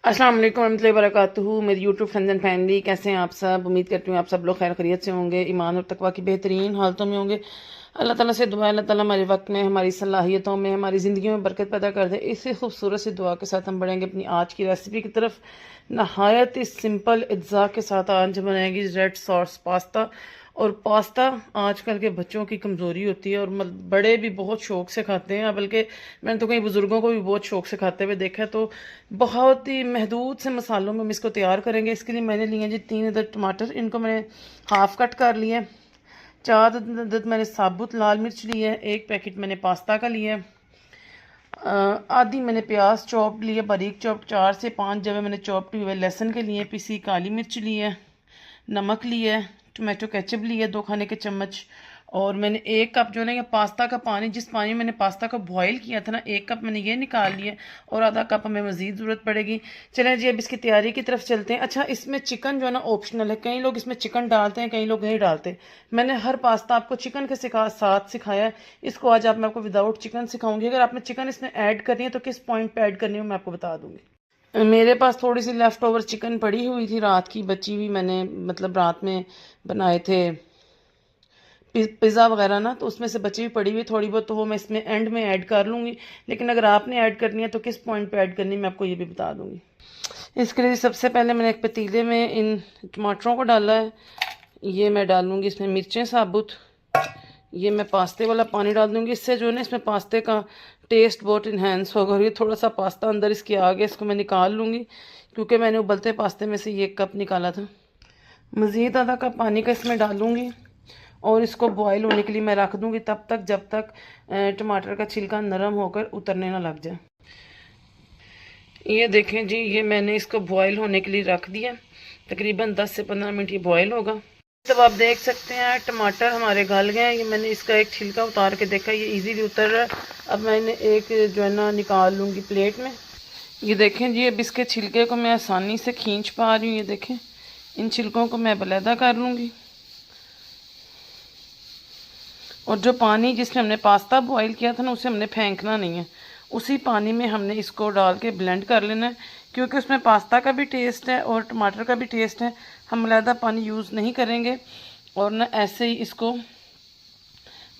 अस्सलाम वालेकुम रहमतुल्लाहि व बरकातुहू। मेरी यूट्यूब फ्रेंड्स एंड फैमिली, कैसे हैं आप सब। उम्मीद करती हूँ आप सब लोग खैर खैरियत से होंगे, ईमान और तकवा की बेहतरीन हालतों में होंगे। अल्लाह ताला से दुआ है अल्लाह ताला हमारे वक्त में, हमारी सलाहियतों में, हमारी ज़िंदगी में बरकत पैदा कर दे। इसी खूबसूरत सी दुआ के साथ हम बढ़ेंगे अपनी आज की रेसिपी की तरफ। नहायत ही सिंपल अज्जा के साथ आज बनाएंगे रेड सॉस पास्ता। और पास्ता आजकल के बच्चों की कमज़ोरी होती है और बड़े भी बहुत शौक़ से खाते हैं, बल्कि मैंने तो कई बुज़ुर्गों को भी बहुत शौक़ से खाते हुए देखा है। तो बहुत ही महदूद से मसालों में हम इसको तैयार करेंगे। इसके लिए मैंने लिए जी 3 अदद टमाटर, इनको मैंने हाफ़ कट कर लिया। 4 अदद मैंने साबुत लाल मिर्च ली है। 1 पैकेट मैंने पास्ता का लिया है। आधी मैंने प्याज चॉप लिए, बारीक चॉप। 4 से 5 जगह मैंने चॉप हुए लहसुन के लिए, पिसी काली मिर्च ली है। नमक लिया है। टोमेटो केचप लिया 2 खाने के चम्मच। और मैंने 1 कप जो है ना पास्ता का पानी, जिस पानी में मैंने पास्ता को बॉईल किया था ना, 1 कप मैंने ये निकाल लिया। और आधा कप हमें मज़ीद ज़रूरत पड़ेगी। चलें जी अब इसकी तैयारी की तरफ चलते हैं। अच्छा, इसमें चिकन जो है ना ऑप्शनल है। कई लोग इसमें चिकन डालते हैं, कई लोग नहीं डालते। मैंने हर पास्ता आपको चिकन के साथ सिखाया है। इसको आज मैं आपको विदाउट चिकन सिखाऊंगी। अगर आपने चिकन इसमें ऐड करनी है तो किस पॉइंट पर ऐड करनी है मैं आपको बता दूँगी। मेरे पास थोड़ी सी लेफ़्ट ओवर चिकन पड़ी हुई थी, रात की बची हुई। मैंने रात में बनाए थे पिज़्ज़ा वगैरह ना, तो उसमें से बची हुई पड़ी हुई थोड़ी बहुत, तो वो मैं इसमें एंड में ऐड कर लूँगी। लेकिन अगर आपने ऐड करनी है तो किस पॉइंट पे ऐड करनी है मैं आपको ये भी बता दूँगी। इसके लिए सबसे पहले मैंने एक पतीले में इन टमाटरों को डाला है। ये मैं डालूँगी इसमें मिर्चें साबुत। ये मैं पास्ते वाला पानी डाल दूँगी। इससे जो है ना इसमें पास्ते का टेस्ट बहुत इन्हेंस होगा। और ये थोड़ा सा पास्ता अंदर इसके आ गया, इसको मैं निकाल लूँगी क्योंकि मैंने उबलते पास्ते में से ये 1 कप निकाला था। मज़ीद आधा कप पानी का इसमें डालूँगी और इसको बॉईल होने के लिए मैं रख दूँगी तब तक जब तक टमाटर का छिलका नरम होकर उतरने ना लग जाए। ये देखें जी, ये मैंने इसको बॉईल होने के लिए रख दिया। तकरीबन 10 से 15 मिनट ये बॉईल होगा। तब आप देख सकते हैं टमाटर हमारे गल गए हैं। ये मैंने इसका एक छिलका उतार के देखा, ये इजीली उतर रहा है। अब मैंने एक जो है ना निकाल लूँगी प्लेट में। ये देखें जी, अब इसके छिलके को मैं आसानी से खींच पा रही हूँ। ये देखें, इन छिलकों को मैं अलहदा कर लूँगी। और जो पानी जिसमें हमने पास्ता बॉईल किया था ना, उसे हमने फेंकना नहीं है। उसी पानी में हमने इसको डाल के ब्लेंड कर लेना है, क्योंकि उसमें पास्ता का भी टेस्ट है और टमाटर का भी टेस्ट है। हम अलहदा पानी यूज़ नहीं करेंगे और ना ऐसे ही इसको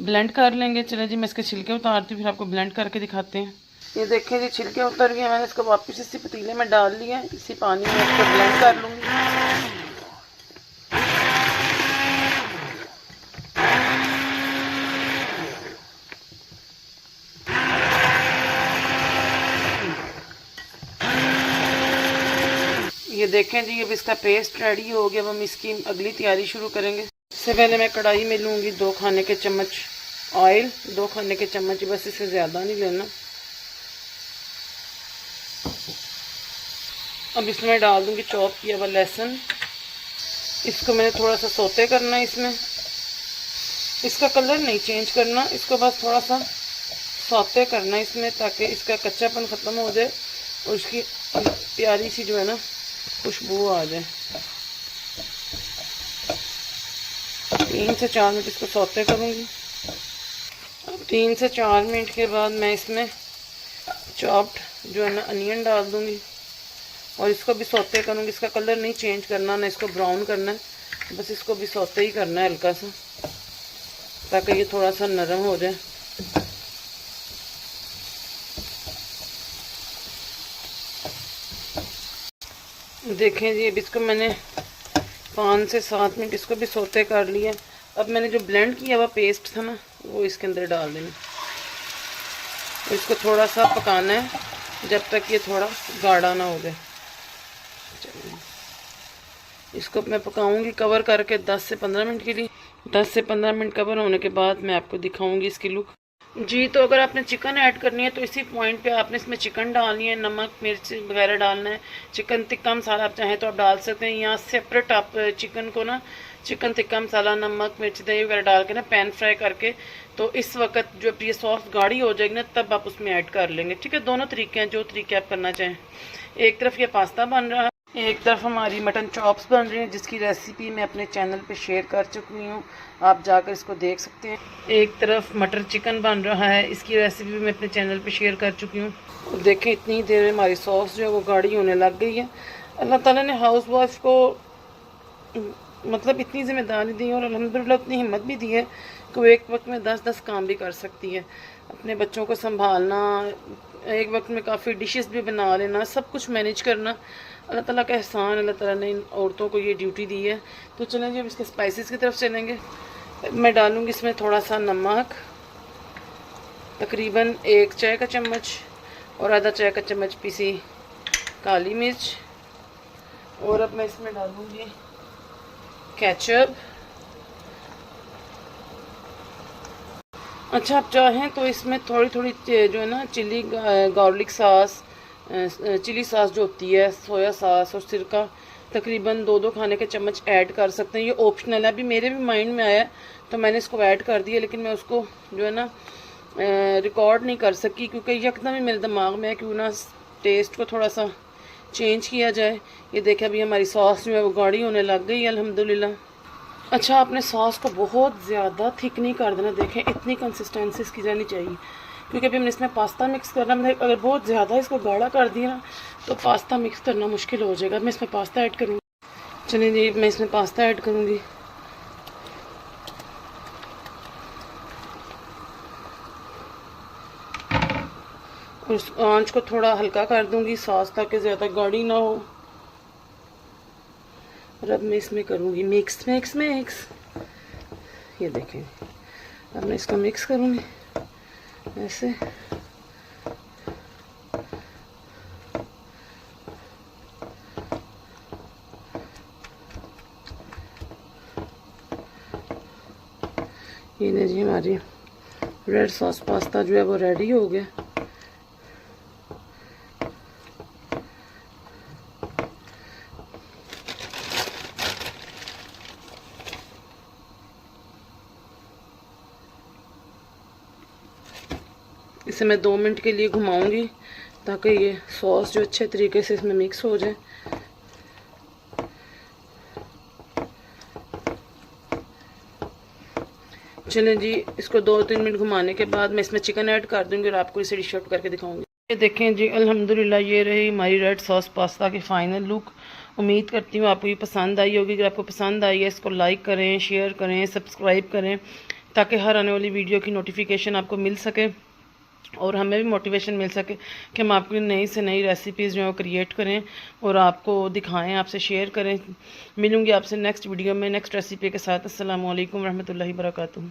ब्लेंड कर लेंगे। चले जी, मैं इसके छिलके उतारती हूँ, फिर आपको ब्लेंड करके दिखाते हैं। ये देखें जी, छिलके उतर गए। मैंने इसको वापस इसी पतीले में डाल लिया। इसी पानी में इसको ब्लेंड कर लूँगी। ये देखें जी, अब इसका पेस्ट रेडी हो गया। अब हम इसकी अगली तैयारी शुरू करेंगे। इससे पहले मैं कढ़ाई में लूँगी 2 खाने के चम्मच ऑयल। 2 खाने के चम्मच, बस इससे ज़्यादा नहीं लेना। अब इसमें डाल दूँगी चॉप किया हुआ लहसुन। इसको मैंने थोड़ा सा सौते करना है। इसमें इसका कलर नहीं चेंज करना, इसको बस थोड़ा सा सौते करना है इसमें, ताकि इसका कच्चापन ख़त्म हो जाए और इसकी प्यारी सी जो है ना खुशबू आ जाए। 3 से 4 मिनट इसको सौते करूँगी। अब 3 से 4 मिनट के बाद मैं इसमें चॉप्ड जो है ना अनियन डाल दूँगी और इसको भी सौते करूँगी। इसका कलर नहीं चेंज करना, ना इसको ब्राउन करना है, बस इसको भी सौते ही करना है हल्का सा, ताकि ये थोड़ा सा नरम हो जाए। देखें जी, अब इसको मैंने 5 से 7 मिनट इसको भी सौते कर लिया। अब मैंने जो ब्लेंड किया हुआ पेस्ट था ना, वो इसके अंदर डाल देना। इसको थोड़ा सा पकाना है जब तक ये थोड़ा गाढ़ा ना हो जाए। इसको मैं पकाऊंगी कवर करके 10 से 15 मिनट के लिए। 10 से 15 मिनट कवर होने के बाद मैं आपको दिखाऊंगी इसकी लुक जी। तो अगर आपने चिकन ऐड करनी है तो इसी पॉइंट पे आपने इसमें चिकन डालनी है, नमक मिर्च वगैरह डालना है। चिकन टिक्का मसाला आप चाहें तो आप डाल सकते हैं। यहाँ सेपरेट आप चिकन को ना चिकन टिक्का मसाला, नमक मिर्च दही वगैरह डाल के ना पैन फ्राई करके, तो इस वक्त जो ये सॉस गाढ़ी हो जाएगी ना, तब आप उसमें ऐड कर लेंगे। ठीक है, दोनों तरीके हैं, जो तरीके आप करना चाहें। एक तरफ ये पास्ता बन रहा है एक तरफ हमारी मटन चॉप्स बन रही हैं जिसकी रेसिपी मैं अपने चैनल पे शेयर कर चुकी हूँ, आप जाकर इसको देख सकते हैं। एक तरफ मटर चिकन बन रहा है, इसकी रेसिपी भी मैं अपने चैनल पे शेयर कर चुकी हूँ। और देखें इतनी देर में हमारी सॉस जो है वो गाढ़ी होने लग गई है। अल्लाह ताला ने हाउस वाइफ को मतलब इतनी ज़िम्मेदारी दी और अल्हम्दुलिल्लाह इतनी हिम्मत भी दी है कि वो एक वक्त में 10-10 काम भी कर सकती है। अपने बच्चों को संभालना, एक वक्त में काफ़ी डिशेस भी बना लेना, सब कुछ मैनेज करना अल्लाह ताला का एहसान। अल्लाह ताला ने इन औरतों को ये ड्यूटी दी है। तो चलें जी अब इसके स्पाइसेस की तरफ चलेंगे। मैं डालूँगी इसमें थोड़ा सा नमक, तकरीबन 1 चाय का चम्मच और आधा चाय का चम्मच पीसी काली मिर्च। और अब मैं इसमें डालूँगी केचप। अच्छा, आप चाहें तो इसमें थोड़ी थोड़ी जो है ना chili garlic sauce, chili sauce जो होती है, सोया सॉस और सिरका तकरीबन 2-2 खाने के चम्मच ऐड कर सकते हैं। ये ऑप्शनल है। अभी मेरे भी माइंड में आया तो मैंने इसको ऐड कर दिया, लेकिन मैं उसको जो है ना रिकॉर्ड नहीं कर सकी क्योंकि यकदम ही मेरे दिमाग में है क्यों ना टेस्ट को थोड़ा सा चेंज किया जाए। ये देखें अभी हमारी सॉस जो है वो गाढ़ी होने लग गई है अल्हम्दुलिल्लाह। अच्छा, आपने सॉस को बहुत ज़्यादा थिक नहीं कर देना। देखें इतनी कंसिस्टेंसी इसकी जानी चाहिए क्योंकि अभी हमने इसमें पास्ता मिक्स करना। मैंने अगर बहुत ज़्यादा इसको गाढ़ा कर दिया ना तो पास्ता मिक्स करना मुश्किल हो जाएगा। मैं इसमें पास्ता ऐड करूँगी। चलिए जी, मैं इसमें पास्ता ऐड करूँगी। और उस आंच को थोड़ा हल्का कर दूँगी सॉस ताकि ज़्यादा गाढ़ी ना हो। और अब मैं इसमें करूँगी मिक्स मिक्स मिक्स। ये देखें अब मैं इसको मिक्स करूँगी ऐसे। ये जी हमारी रेड सॉस पास्ता जो है वो रेडी हो गया। इसे मैं 2 मिनट के लिए घुमाऊंगी ताकि ये सॉस जो अच्छे तरीके से इसमें मिक्स हो जाए। चलें जी, इसको 2-3 मिनट घुमाने के बाद मैं इसमें चिकन ऐड कर दूंगी और आपको इसे डिश आउट करके दिखाऊंगी। ये देखें जी अल्हम्दुलिल्लाह ये रही हमारी रेड सॉस पास्ता की फ़ाइनल लुक। उम्मीद करती हूँ आपको ये पसंद आई होगी। अगर आपको पसंद आई है इसको लाइक करें, शेयर करें, सब्सक्राइब करें ताकि हर आने वाली वीडियो की नोटिफिकेशन आपको मिल सके और हमें भी मोटिवेशन मिल सके कि हम आपकी नई से नई रेसिपीज़ जो है वो क्रिएट करें और आपको दिखाएं, आपसे शेयर करें। मिलूँगी आपसे नेक्स्ट वीडियो में नेक्स्ट रेसिपी के साथ। अस्सलाम वालेकुम रहमतुल्लाहि व बरकातुहू।